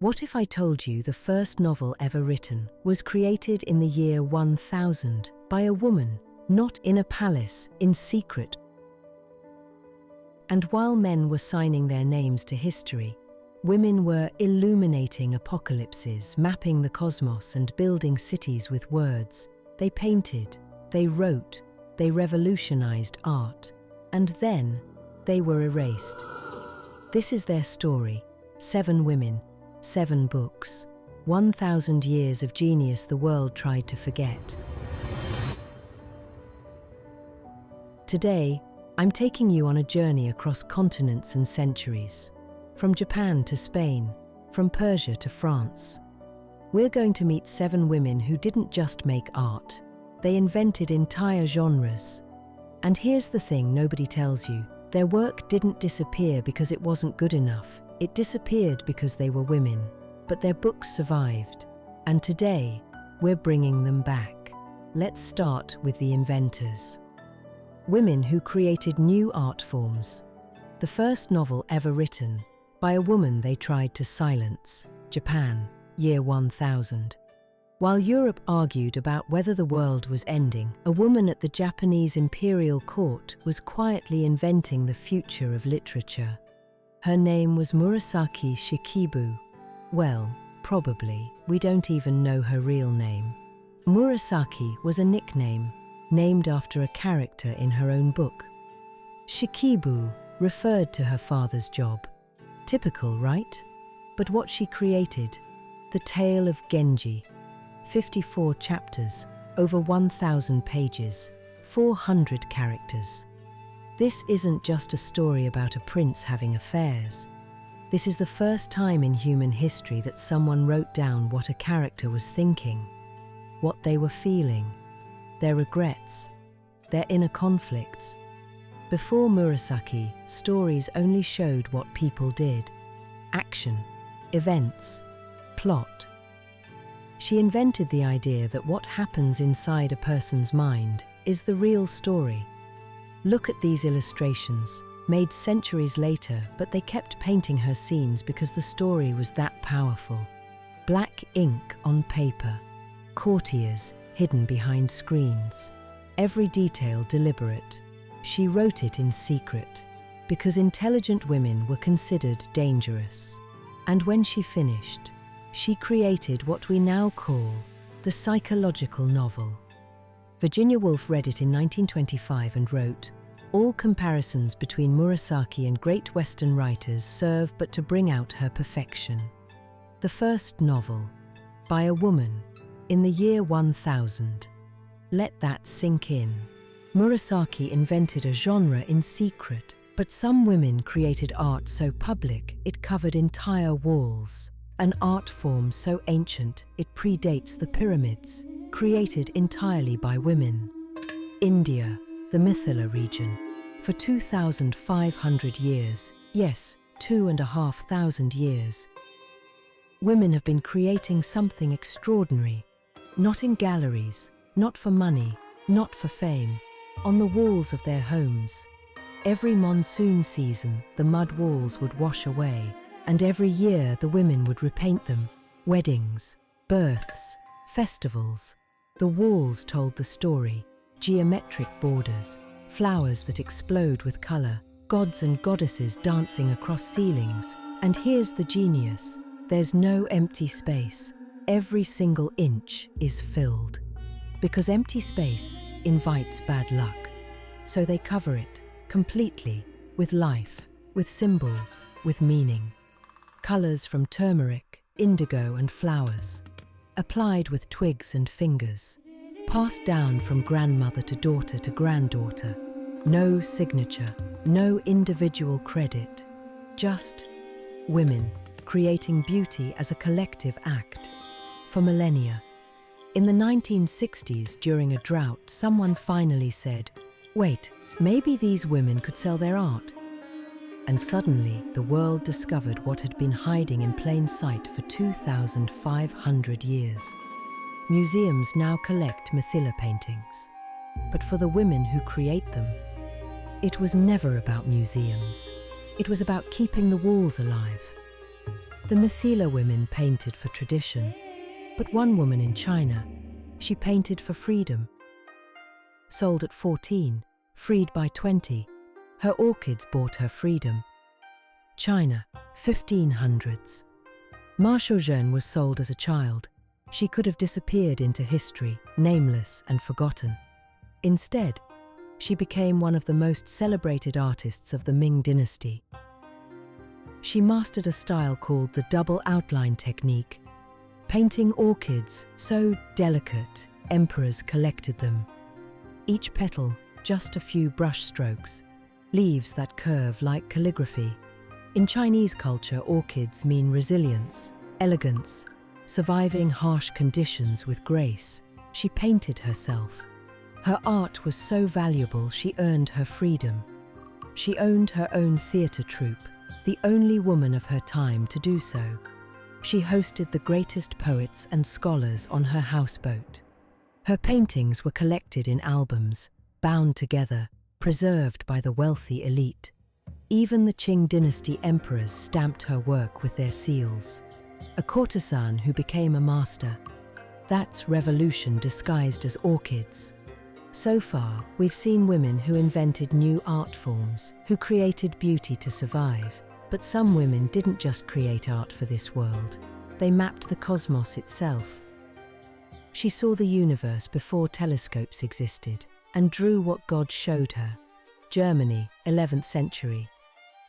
What if I told you the first novel ever written was created in the year 1000 by a woman, not in a palace, in secret? And while men were signing their names to history, women were illuminating apocalypses, mapping the cosmos and building cities with words. They painted, they wrote, they revolutionized art, and then they were erased. This is their story: 7 women, 7 books, 1,000 years of genius the world tried to forget. Today, I'm taking you on a journey across continents and centuries, from Japan to Spain, from Persia to France. We're going to meet 7 women who didn't just make art, they invented entire genres. And here's the thing nobody tells you: their work didn't disappear because it wasn't good enough. It disappeared because they were women, but their books survived. And today, we're bringing them back. Let's start with the inventors. Women who created new art forms. The first novel ever written, by a woman they tried to silence. Japan, year 1000. While Europe argued about whether the world was ending, a woman at the Japanese imperial court was quietly inventing the future of literature. Her name was Murasaki Shikibu. Well, probably, we don't even know her real name. Murasaki was a nickname, named after a character in her own book. Shikibu referred to her father's job. Typical, right? But what she created? The Tale of Genji. 54 chapters, over 1,000 pages, 400 characters. This isn't just a story about a prince having affairs. This is the first time in human history that someone wrote down what a character was thinking, what they were feeling, their regrets, their inner conflicts. Before Murasaki, stories only showed what people did: action, events, plot. She invented the idea that what happens inside a person's mind is the real story. Look at these illustrations, made centuries later, but they kept painting her scenes because the story was that powerful. Black ink on paper, courtiers hidden behind screens, every detail deliberate. She wrote it in secret, because intelligent women were considered dangerous. And when she finished, she created what we now call the psychological novel. Virginia Woolf read it in 1925 and wrote, "All comparisons between Murasaki and great Western writers serve but to bring out her perfection." The first novel, by a woman, in the year 1000. Let that sink in. Murasaki invented a genre in secret, but some women created art so public it covered entire walls. An art form so ancient it predates the pyramids, created entirely by women. India, the Mithila region. For 2,500 years, yes, 2,500 years, women have been creating something extraordinary. Not in galleries, not for money, not for fame, on the walls of their homes. Every monsoon season, the mud walls would wash away, and every year the women would repaint them. Weddings, births, festivals. The walls told the story. Geometric borders, flowers that explode with color, gods and goddesses dancing across ceilings. And here's the genius: there's no empty space. Every single inch is filled. Because empty space invites bad luck. So they cover it completely with life, with symbols, with meaning. Colors from turmeric, indigo and flowers, applied with twigs and fingers, passed down from grandmother to granddaughter. No signature, no individual credit, just women creating beauty as a collective act. For millennia. In the 1960s, during a drought, someone finally said, "Wait, maybe these women could sell their art." And suddenly, the world discovered what had been hiding in plain sight for 2,500 years. Museums now collect Mithila paintings. But for the women who create them, it was never about museums. It was about keeping the walls alive. The Mithila women painted for tradition, but one woman in China, she painted for freedom. Sold at 14, freed by 20, her orchids bought her freedom. China, 1500s. Shouzhen was sold as a child. She could have disappeared into history, nameless and forgotten. Instead, she became one of the most celebrated artists of the Ming dynasty. She mastered a style called the double outline technique, painting orchids so delicate, emperors collected them. Each petal, just a few brush strokes, leaves that curve like calligraphy. In Chinese culture, orchids mean resilience, elegance, surviving harsh conditions with grace. She painted herself. Her art was so valuable she earned her freedom. She owned her own theatre troupe, the only woman of her time to do so. She hosted the greatest poets and scholars on her houseboat. Her paintings were collected in albums, bound together, preserved by the wealthy elite. Even the Qing dynasty emperors stamped her work with their seals. A courtesan who became a master. That's revolution disguised as orchids. So far, we've seen women who invented new art forms, who created beauty to survive. But some women didn't just create art for this world. They mapped the cosmos itself. She saw the universe before telescopes existed and drew what God showed her. Germany, 11th century.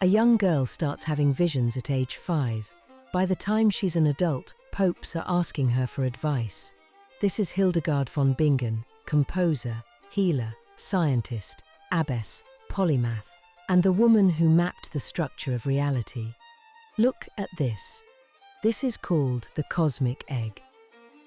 A young girl starts having visions at age 5. By the time she's an adult, popes are asking her for advice. This is Hildegard von Bingen, composer, healer, scientist, abbess, polymath, and the woman who mapped the structure of reality. Look at this. This is called the cosmic egg.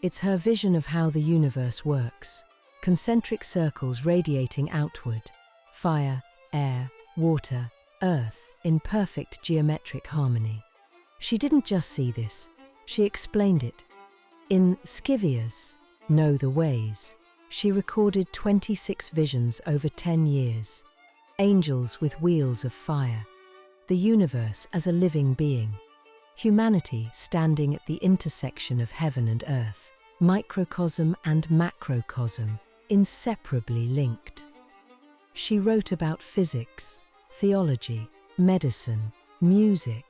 It's her vision of how the universe works. Concentric circles radiating outward. Fire, air, water, earth in perfect geometric harmony. She didn't just see this, she explained it. In Scivias, Know the Ways, she recorded 26 visions over 10 years. Angels with wheels of fire. The universe as a living being. Humanity standing at the intersection of heaven and earth. Microcosm and macrocosm, inseparably linked. She wrote about physics, theology, medicine, music,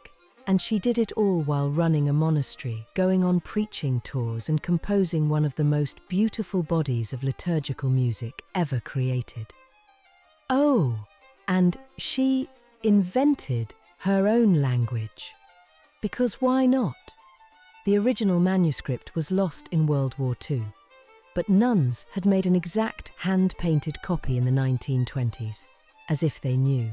and she did it all while running a monastery, going on preaching tours and composing one of the most beautiful bodies of liturgical music ever created. Oh, and she invented her own language. Because why not? The original manuscript was lost in World War II, but nuns had made an exact hand-painted copy in the 1920s, as if they knew.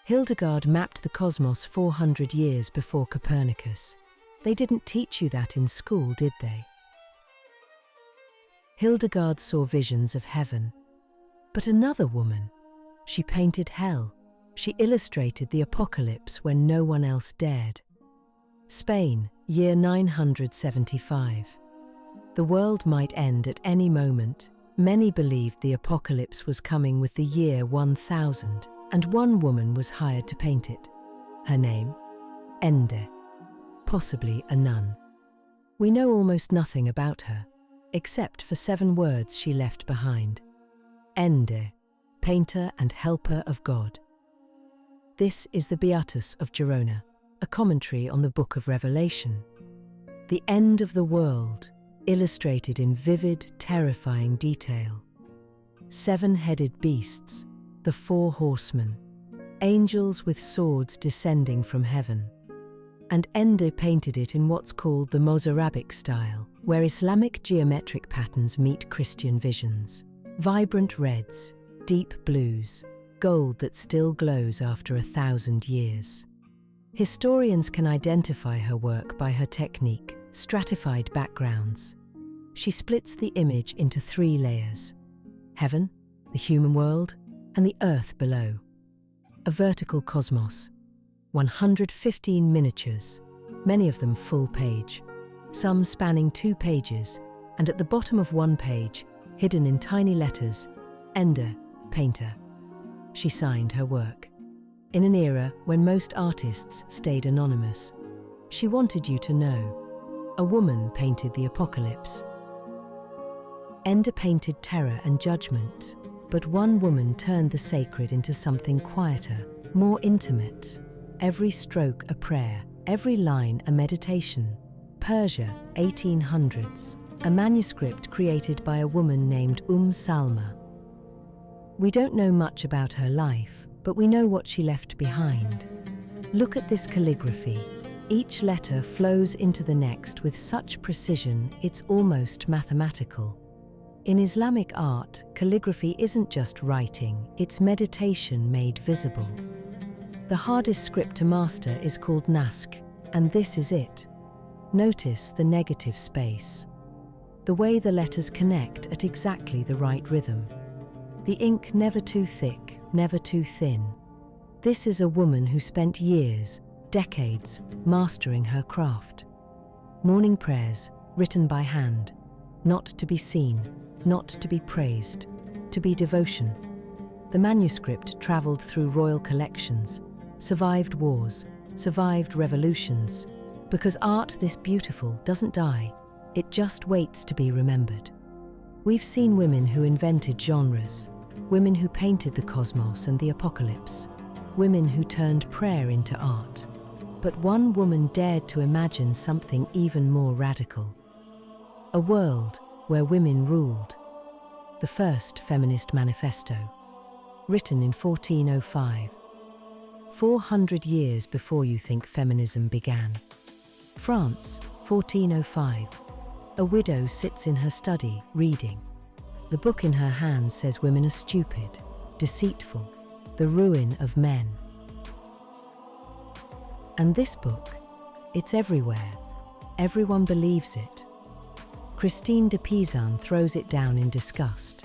Hildegard mapped the cosmos 400 years before Copernicus. They didn't teach you that in school, did they? Hildegard saw visions of heaven. But another woman, she painted hell. She illustrated the apocalypse when no one else dared. Spain, year 975. The world might end at any moment. Many believed the apocalypse was coming with the year 1000, and one woman was hired to paint it. Her name? Ende. Possibly a nun. We know almost nothing about her, except for 7 words she left behind. Ende, painter and helper of God. This is the Beatus of Gerona, a commentary on the Book of Revelation. The end of the world, illustrated in vivid, terrifying detail. 7-headed beasts, the 4 horsemen, angels with swords descending from heaven. And Ende painted it in what's called the Mozarabic style, where Islamic geometric patterns meet Christian visions. Vibrant reds, deep blues, gold that still glows after 1,000 years. Historians can identify her work by her technique, stratified backgrounds. She splits the image into 3 layers: heaven, the human world, and the earth below. A vertical cosmos. 115 miniatures, many of them full page, some spanning 2 pages, and at the bottom of one page, hidden in tiny letters, Ende, painter. She signed her work. In an era when most artists stayed anonymous, She wanted you to know. A woman painted the apocalypse. Ende painted terror and judgment, but one woman turned the sacred into something quieter, more intimate. Every stroke a prayer, every line a meditation. Persia, 1800s, a manuscript created by a woman named Salmah. We don't know much about her life, but we know what she left behind. Look at this calligraphy. Each letter flows into the next with such precision, it's almost mathematical. In Islamic art, calligraphy isn't just writing, it's meditation made visible. The hardest script to master is called naskh, and this is it. Notice the negative space. The way the letters connect at exactly the right rhythm. The ink never too thick, never too thin. This is a woman who spent years, decades, mastering her craft. Morning prayers, written by hand, not to be seen, not to be praised, to be devotion. The manuscript traveled through royal collections, survived wars, survived revolutions, because art this beautiful doesn't die, it just waits to be remembered. We've seen women who invented genres, women who painted the cosmos and the apocalypse, women who turned prayer into art. But one woman dared to imagine something even more radical. A world where women ruled. The first feminist manifesto, written in 1405. 400 years before you think feminism began. France, 1405. A widow sits in her study, reading. The book in her hands says women are stupid, deceitful, the ruin of men. And this book, it's everywhere. Everyone believes it. Christine de Pizan throws it down in disgust.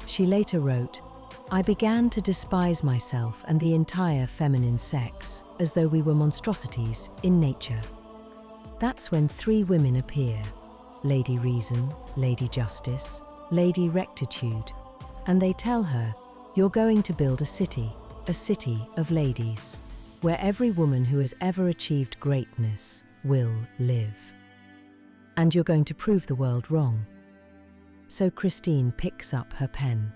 She later wrote, "I began to despise myself and the entire feminine sex, as though we were monstrosities in nature." That's when three women appear: Lady Reason, Lady Justice, Lady Rectitude, and they tell her, "You're going to build a city of ladies, where every woman who has ever achieved greatness will live. And you're going to prove the world wrong." So Christine picks up her pen,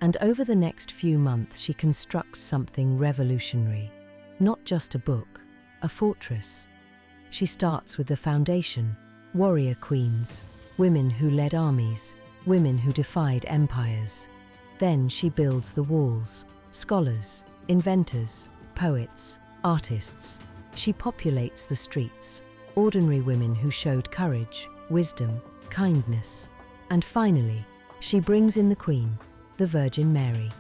and over the next few months she constructs something revolutionary. Not just a book, a fortress. She starts with the foundation: warrior queens, women who led armies, women who defied empires. Then she builds the walls: scholars, inventors, poets, artists. She populates the streets: ordinary women who showed courage, wisdom, kindness. And finally, she brings in the Queen, the Virgin Mary.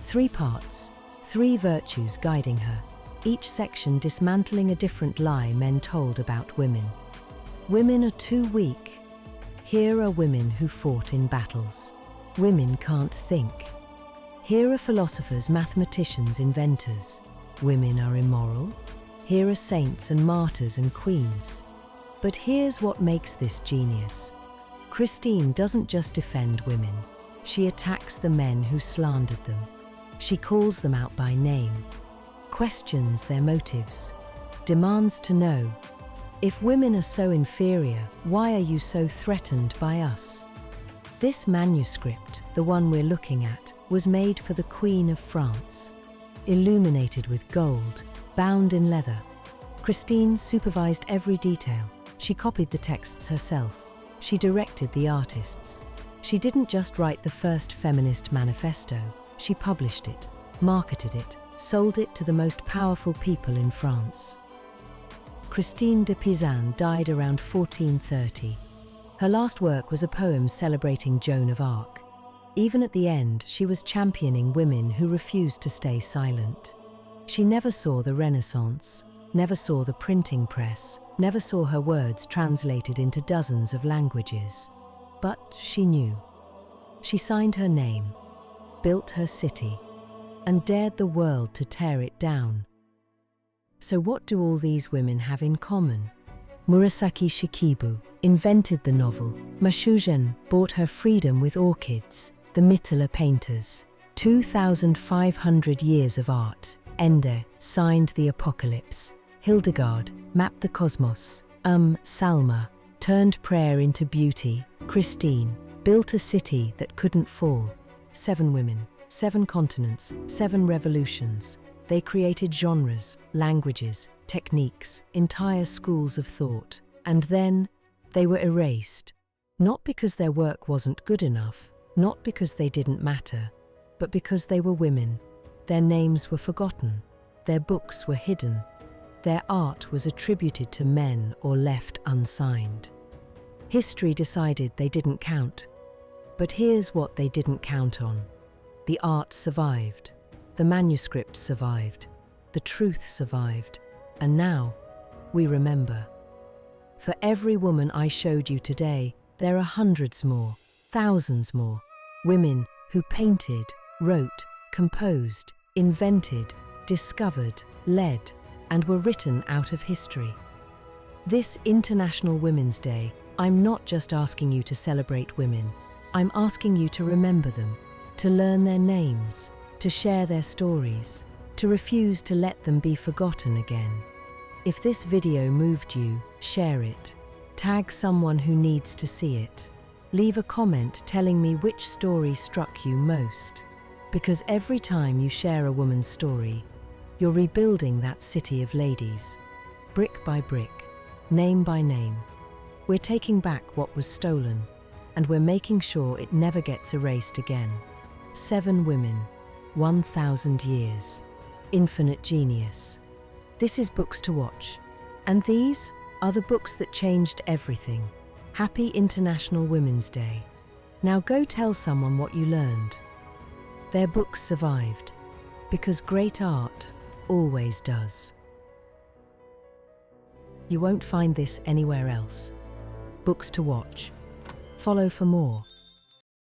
3 parts, 3 virtues guiding her, each section dismantling a different lie men told about women. Women are too weak. Here are women who fought in battles. Women can't think. Here are philosophers, mathematicians, inventors. Women are immoral. Here are saints and martyrs and queens. But here's what makes this genius. Christine doesn't just defend women. She attacks the men who slandered them. She calls them out by name, questions their motives, demands to know, if women are so inferior, why are you so threatened by us? This manuscript, the one we're looking at, was made for the Queen of France. Illuminated with gold, bound in leather. Christine supervised every detail. She copied the texts herself. She directed the artists. She didn't just write the first feminist manifesto. She published it, marketed it, sold it to the most powerful people in France. Christine de Pizan died around 1430. Her last work was a poem celebrating Joan of Arc. Even at the end, she was championing women who refused to stay silent. She never saw the Renaissance, never saw the printing press, never saw her words translated into dozens of languages. But she knew. She signed her name, built her city, and dared the world to tear it down. So what do all these women have in common? Murasaki Shikibu invented the novel. Shouzhen bought her freedom with orchids. The Mithila painters. 2,500 years of art. Ende signed the apocalypse. Hildegard mapped the cosmos. Salmah turned prayer into beauty. Christine built a city that couldn't fall. 7 women, 7 continents, 7 revolutions. They created genres, languages, techniques, entire schools of thought. And then they were erased. Not because their work wasn't good enough, not because they didn't matter, but because they were women. Their names were forgotten. Their books were hidden. Their art was attributed to men or left unsigned. History decided they didn't count. But here's what they didn't count on. The art survived. The manuscripts survived. The truth survived. And now, we remember. For every woman I showed you today, there are hundreds more, thousands more. Women who painted, wrote, composed, invented, discovered, led, and were written out of history. This International Women's Day, I'm not just asking you to celebrate women. I'm asking you to remember them, to learn their names, to share their stories, to refuse to let them be forgotten again. If this video moved you, share it. Tag someone who needs to see it. Leave a comment telling me which story struck you most. Because every time you share a woman's story, you're rebuilding that city of ladies, brick by brick, name by name. We're taking back what was stolen, and we're making sure it never gets erased again. 7 women, 1,000 years, infinite genius. This is Books to Watch, and these are the books that changed everything. Happy International Women's Day. Now go tell someone what you learned. Their books survived, because great art always does. You won't find this anywhere else. Books to Watch. Follow for more.